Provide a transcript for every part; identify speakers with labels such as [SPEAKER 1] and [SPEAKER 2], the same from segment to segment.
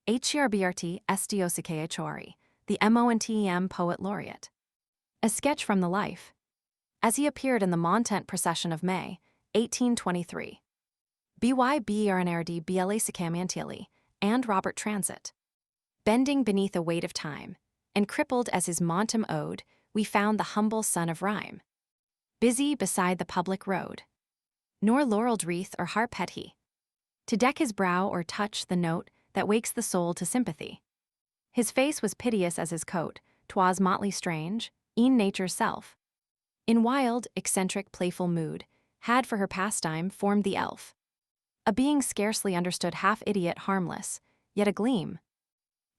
[SPEAKER 1] Herbert Stockhore, the Montem Poet Laureate. A sketch from the life. As he appeared in the Montent procession of May, 1823. Bernard Blackmantle and Robert Transit. Bending beneath a weight of time, and crippled as his Montem ode, we found the humble son of rhyme. Busy beside the public road. Nor laureled wreath or harp had he, to deck his brow or touch the note that wakes the soul to sympathy. His face was piteous as his coat, 'twas motley strange, e'en nature's self. In wild, eccentric, playful mood, had for her pastime formed the elf. A being scarcely understood, half idiot, harmless, yet a gleam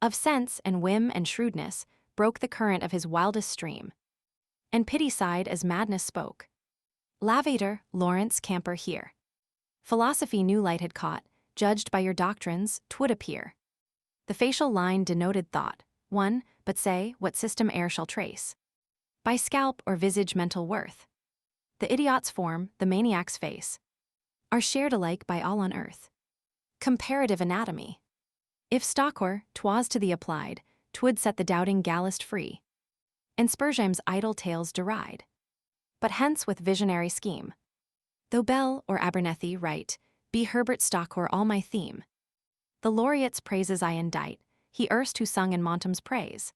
[SPEAKER 1] of sense and whim and shrewdness broke the current of his wildest stream. And pity sighed as madness spoke. Lavater, Lawrence Camper here. Philosophy new light had caught, judged by your doctrines, 'twould appear. The facial line denoted thought, one, but say, what system e'er shall trace? By scalp or visage mental worth. The idiot's form, the maniac's face, are shared alike by all on earth. Comparative anatomy. If Stockhore, 'twas to thee applied, 'twould set the doubting gallist free, and Spurzheim's idle tales deride. But hence with visionary scheme. Though Bell or Abernethy write, be Herbert Stockhore all my theme. The laureate's praises I indite, he erst who sung in Montem's praise.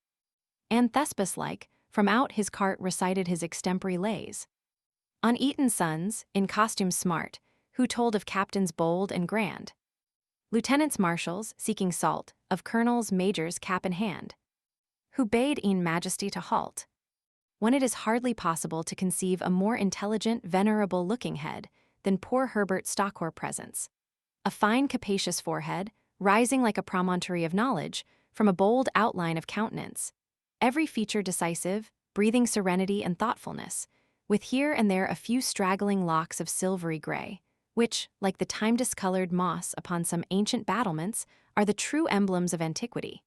[SPEAKER 1] And Thespis-like, from out his cart recited his extempore lays. On Eton's sons, in costume smart, who told of captains bold and grand. Lieutenants marshals, seeking salt, of colonels majors cap in hand. Who bade e'en majesty to halt. When it is hardly possible to conceive a more intelligent, venerable-looking head than poor Herbert Stockhore presents. A fine capacious forehead, rising like a promontory of knowledge, from a bold outline of countenance. Every feature decisive, breathing serenity and thoughtfulness, with here and there a few straggling locks of silvery gray, which, like the time-discolored moss upon some ancient battlements, are the true emblems of antiquity.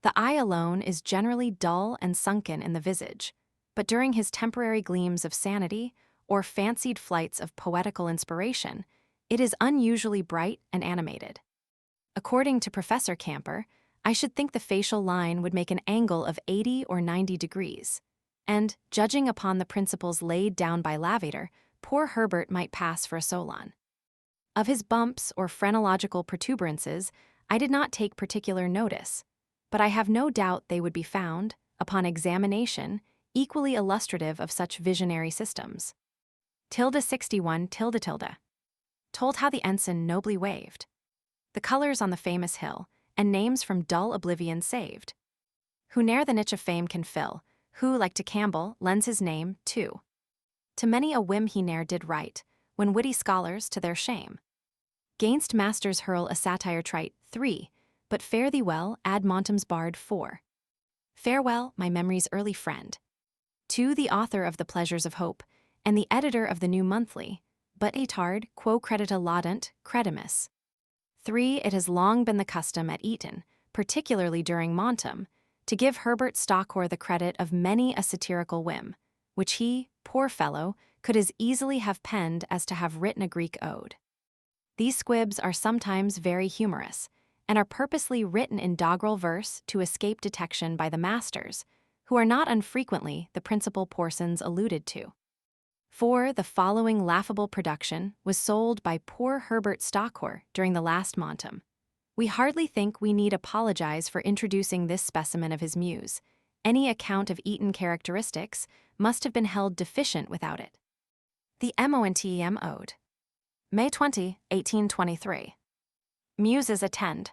[SPEAKER 1] The eye alone is generally dull and sunken in the visage, but during his temporary gleams of sanity, or fancied flights of poetical inspiration, it is unusually bright and animated. According to Professor Camper, I should think the facial line would make an angle of 80 or 90 degrees, and, judging upon the principles laid down by Lavater, poor Herbert might pass for a Solon. Of his bumps or phrenological protuberances, I did not take particular notice, but I have no doubt they would be found, upon examination, equally illustrative of such visionary systems. 61 told how the ensign nobly waved, the colors on the famous hill, and names from dull oblivion saved. Who ne'er the niche of fame can fill, who, like to Campbell, lends his name, too. To many a whim he ne'er did write, when witty scholars, to their shame, gainst masters hurl a satire trite, 3, but fare thee well, add Montem's bard, 4. Farewell, my memory's early friend. To the author of The Pleasures of Hope, and the editor of the New Monthly, but etard, quo credita laudant, credimus. 3. It has long been the custom at Eton, particularly during Montem, to give Herbert Stockhore the credit of many a satirical whim, which he, poor fellow, could as easily have penned as to have written a Greek ode. These squibs are sometimes very humorous, and are purposely written in doggerel verse to escape detection by the masters, who are not unfrequently the principal portions alluded to. For the following laughable production was sold by poor Herbert Stockhore during the last Montem. We hardly think we need apologize for introducing this specimen of his muse. Any account of Eton characteristics must have been held deficient without it. The Montem Ode. May 20, 1823. Muses attend.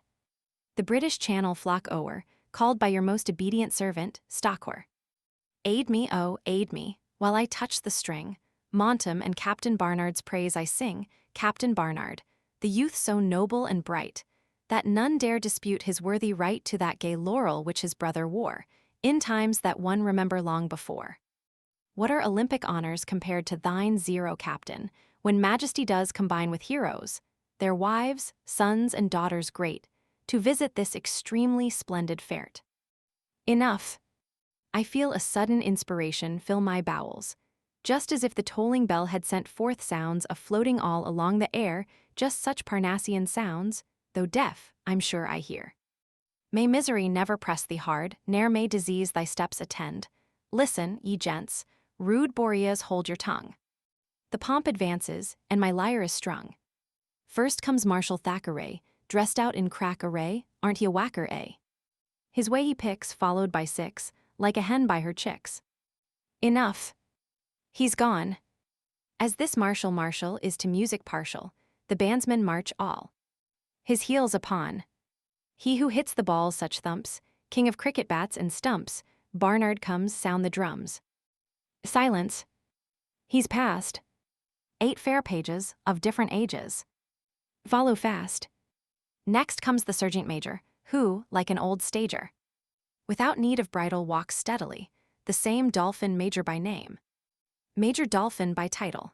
[SPEAKER 1] The British Channel flock o'er, called by your most obedient servant, Stockhore. Aid me, oh, aid me, while I touch the string. Montem and Captain Barnard's praise I sing, Captain Barnard, the youth so noble and bright, that none dare dispute his worthy right to that gay laurel which his brother wore, in times that one remember long before. What are Olympic honors compared to thine, zero captain, when majesty does combine with heroes, their wives, sons, and daughters great, to visit this extremely splendid fête? Enough. I feel a sudden inspiration fill my bowels, just as if the tolling bell had sent forth sounds of floating all along the air, just such Parnassian sounds, though deaf, I'm sure I hear. May misery never press thee hard, ne'er may disease thy steps attend. Listen, ye gents, rude Boreas hold your tongue. The pomp advances, and my lyre is strung. First comes Marshal Thackeray, dressed out in crack array, aren't he a whacker, eh? His way he picks, followed by six, like a hen by her chicks. Enough. He's gone. As this marshal is to music partial, the bandsmen march all. His heels upon. He who hits the balls such thumps, king of cricket bats and stumps, Barnard comes sound the drums. Silence. He's past. 8 fair pages, of different ages. Follow fast. Next comes the sergeant major, who, like an old stager, without need of bridle walks steadily, the same Dolphin Major by name. Major Dolphin by title.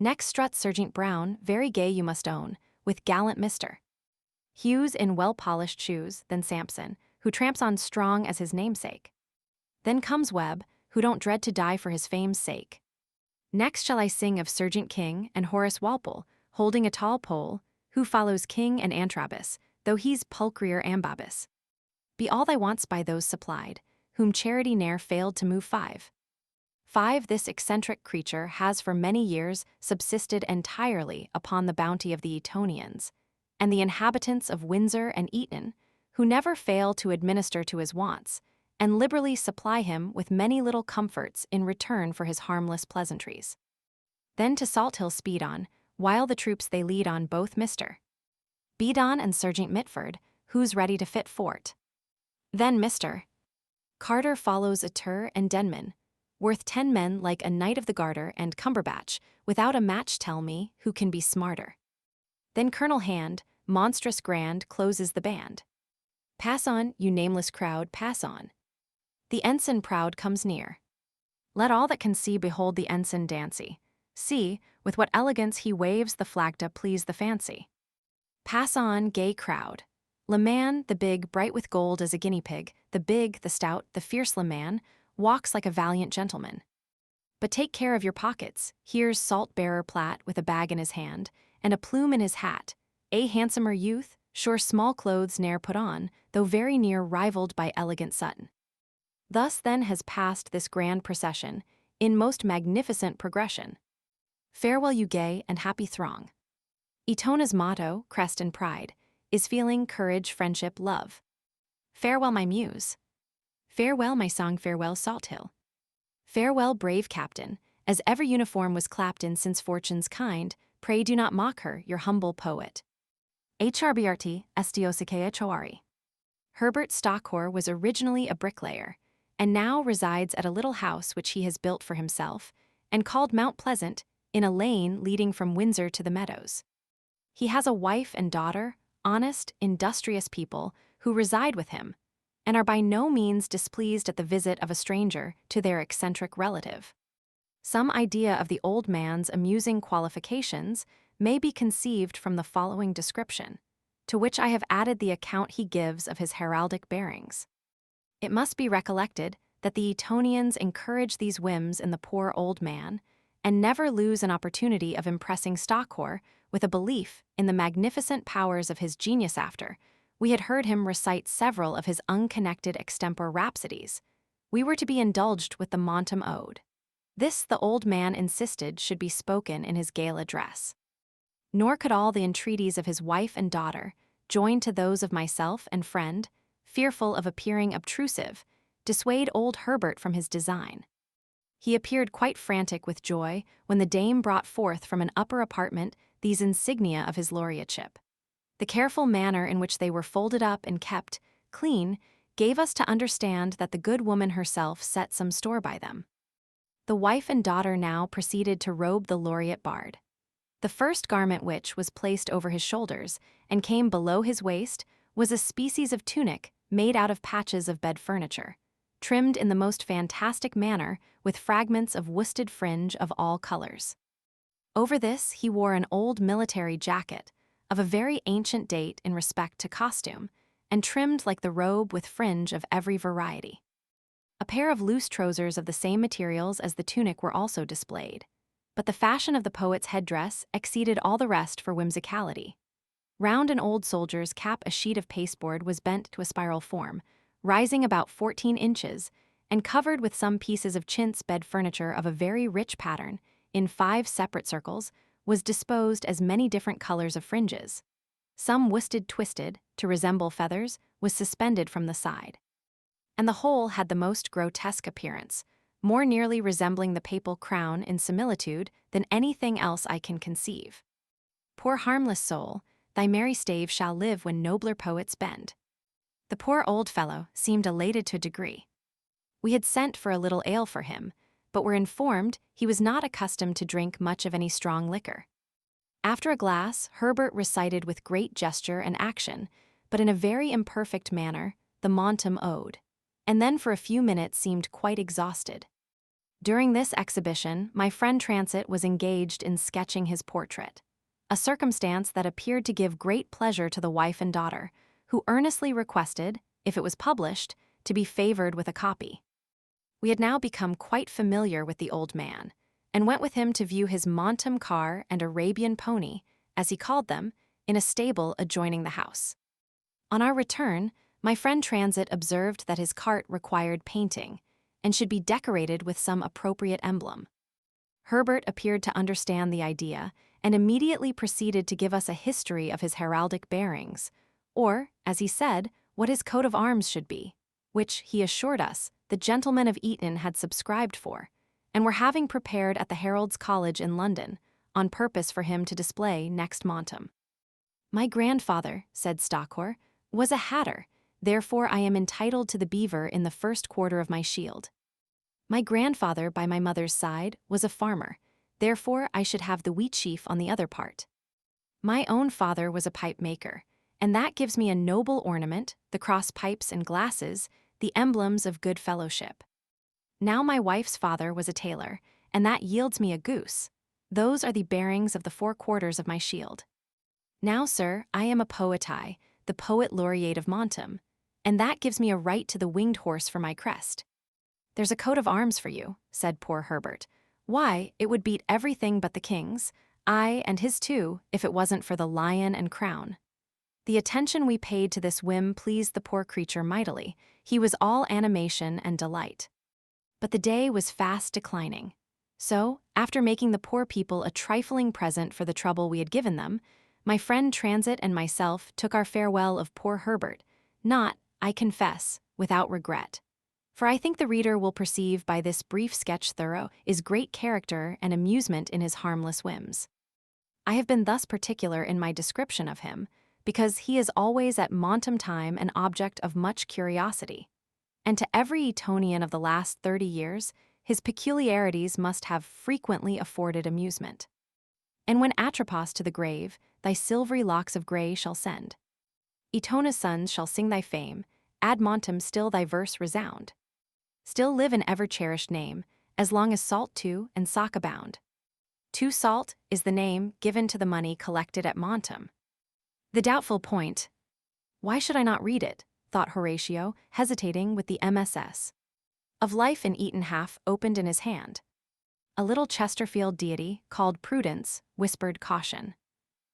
[SPEAKER 1] Next struts Sergeant Brown, very gay you must own, with gallant Mr. Hughes in well-polished shoes, then Sampson, who tramps on strong as his namesake. Then comes Webb, who don't dread to die for his fame's sake. Next shall I sing of Sergeant King and Horace Walpole, holding a tall pole, who follows King and Antrobus, though he's pulchrier ambabus. Be all thy wants by those supplied, whom charity ne'er failed to move 5. 5 This eccentric creature has for many years subsisted entirely upon the bounty of the Etonians, and the inhabitants of Windsor and Eton, who never fail to administer to his wants, and liberally supply him with many little comforts in return for his harmless pleasantries. Then to Salt Hill speed on, while the troops they lead on both Mr. Bedon and Sergeant Mitford, who's ready to fit fort. Then Mr. Carter follows a Tur and Denman, worth 10 men like a Knight of the Garter and Cumberbatch, without a match tell me who can be smarter. Then Colonel Hand, monstrous grand, closes the band. Pass on, you nameless crowd, pass on. The ensign proud comes near. Let all that can see behold the ensign dancy. See, with what elegance he waves the flag to please the fancy. Pass on, gay crowd. Leman, the big, bright with gold as a guinea pig, the big, the stout, the fierce Leman, walks like a valiant gentleman. But take care of your pockets, here's salt-bearer Platt with a bag in his hand, and a plume in his hat, a handsomer youth, sure small clothes ne'er put on, though very near rivaled by elegant Sutton. Thus then has passed this grand procession, in most magnificent progression. Farewell you gay and happy throng. Etona's motto, crest and pride, is feeling, courage, friendship, love. Farewell my muse. Farewell my song, farewell Salt Hill. Farewell brave captain, as ever uniform was clapped in since fortune's kind, pray do not mock her, your humble poet. HRBRT, Stockhore. Herbert Stockhore was originally a bricklayer, and now resides at a little house which he has built for himself, and called Mount Pleasant, in a lane leading from Windsor to the meadows. He has a wife and daughter, honest, industrious people, who reside with him, and are by no means displeased at the visit of a stranger to their eccentric relative. Some idea of the old man's amusing qualifications may be conceived from the following description, to which I have added the account he gives of his heraldic bearings. It must be recollected that the Etonians encourage these whims in the poor old man, and never lose an opportunity of impressing Stockhore with a belief in the magnificent powers of his genius after we had heard him recite several of his unconnected extempore rhapsodies. We were to be indulged with the Montam Ode. This the old man insisted should be spoken in his gala dress. Nor could all the entreaties of his wife and daughter, joined to those of myself and friend, fearful of appearing obtrusive, dissuade old Herbert from his design. He appeared quite frantic with joy when the dame brought forth from an upper apartment these insignia of his laureateship. The careful manner in which they were folded up and kept clean gave us to understand that the good woman herself set some store by them. The wife and daughter now proceeded to robe the laureate bard. The first garment which was placed over his shoulders and came below his waist was a species of tunic made out of patches of bed furniture, trimmed in the most fantastic manner with fragments of worsted fringe of all colors. Over this he wore an old military jacket, of a very ancient date in respect to costume, and trimmed like the robe with fringe of every variety. A pair of loose trousers of the same materials as the tunic were also displayed, but the fashion of the poet's headdress exceeded all the rest for whimsicality. Round an old soldier's cap, a sheet of pasteboard was bent to a spiral form, rising about 14 inches, and covered with some pieces of chintz bed furniture of a very rich pattern, in 5 separate circles, was disposed as many different colors of fringes. Some worsted twisted, to resemble feathers, was suspended from the side. And the whole had the most grotesque appearance, more nearly resembling the papal crown in similitude than anything else I can conceive. Poor harmless soul, thy merry stave shall live when nobler poets bend. The poor old fellow seemed elated to a degree. We had sent for a little ale for him, but were informed he was not accustomed to drink much of any strong liquor. After a glass, Herbert recited with great gesture and action, but in a very imperfect manner, the Montam Ode, and then for a few minutes seemed quite exhausted. During this exhibition, my friend Transit was engaged in sketching his portrait, a circumstance that appeared to give great pleasure to the wife and daughter, who earnestly requested, if it was published, to be favored with a copy. We had now become quite familiar with the old man, and went with him to view his Montam car and Arabian pony, as he called them, in a stable adjoining the house. On our return, my friend Transit observed that his cart required painting, and should be decorated with some appropriate emblem. Herbert appeared to understand the idea, and immediately proceeded to give us a history of his heraldic bearings, or, as he said, what his coat of arms should be, which, he assured us, the gentlemen of Eton had subscribed for, and were having prepared at the Herald's College in London, on purpose for him to display next Montam. My grandfather, said Stockhore, was a hatter, therefore I am entitled to the beaver in the first quarter of my shield. My grandfather, by my mother's side, was a farmer, therefore I should have the wheat sheaf on the other part. My own father was a pipe maker, and that gives me a noble ornament, the cross pipes and glasses, the emblems of good fellowship. Now my wife's father was a tailor, and that yields me a goose. Those are the bearings of the 4 quarters of my shield. Now, sir, I am a poeti, the poet laureate of Montam, and that gives me a right to the winged horse for my crest. There's a coat of arms for you, said poor Herbert. Why, it would beat everything but the king's, aye, and his too, if it wasn't for the lion and crown. The attention we paid to this whim pleased the poor creature mightily. He was all animation and delight. But the day was fast declining. So, after making the poor people a trifling present for the trouble we had given them, my friend Transit and myself took our farewell of poor Herbert, not, I confess, without regret. For I think the reader will perceive by this brief sketch thorough is great character and amusement in his harmless whims. I have been thus particular in my description of him, because he is always at Montam time an object of much curiosity, and to every Etonian of the last 30 years, his peculiarities must have frequently afforded amusement. And when Atropos to the grave, thy silvery locks of grey shall send. Etona's sons shall sing thy fame, ad Montam still thy verse resound. Still live an ever-cherished name, as long as salt too and sock abound. Too salt is the name given to the money collected at Montam. The doubtful point. Why should I not read it? Thought Horatio, hesitating with the MSS. Of life in Eton half opened in his hand. A little Chesterfield deity, called Prudence, whispered caution.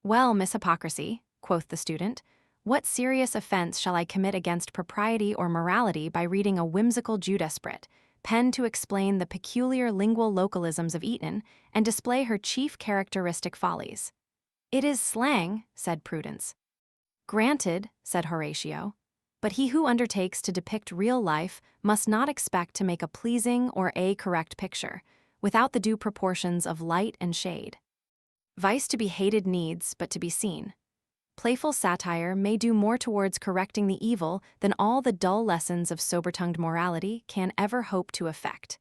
[SPEAKER 1] Well, Miss Hypocrisy, quoth the student, what serious offense shall I commit against propriety or morality by reading a whimsical Judesprit, penned to explain the peculiar lingual localisms of Eton and display her chief characteristic follies? It is slang, said Prudence. Granted, said Horatio, but he who undertakes to depict real life must not expect to make a pleasing or a correct picture, without the due proportions of light and shade. Vice to be hated needs but to be seen. Playful satire may do more towards correcting the evil than all the dull lessons of sober-tongued morality can ever hope to effect.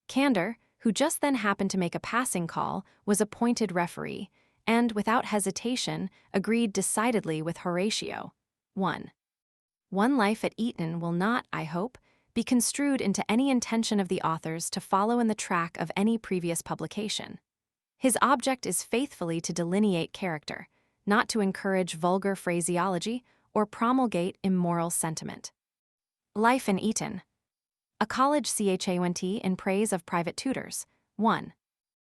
[SPEAKER 1] Candor, who just then happened to make a passing call, was appointed referee, and, without hesitation, agreed decidedly with Horatio. 1. One life at Eton will not, I hope, be construed into any intention of the author's to follow in the track of any previous publication. His object is faithfully to delineate character, not to encourage vulgar phraseology or promulgate immoral sentiment. Life in Eton. A college chant in praise of private tutors. 1.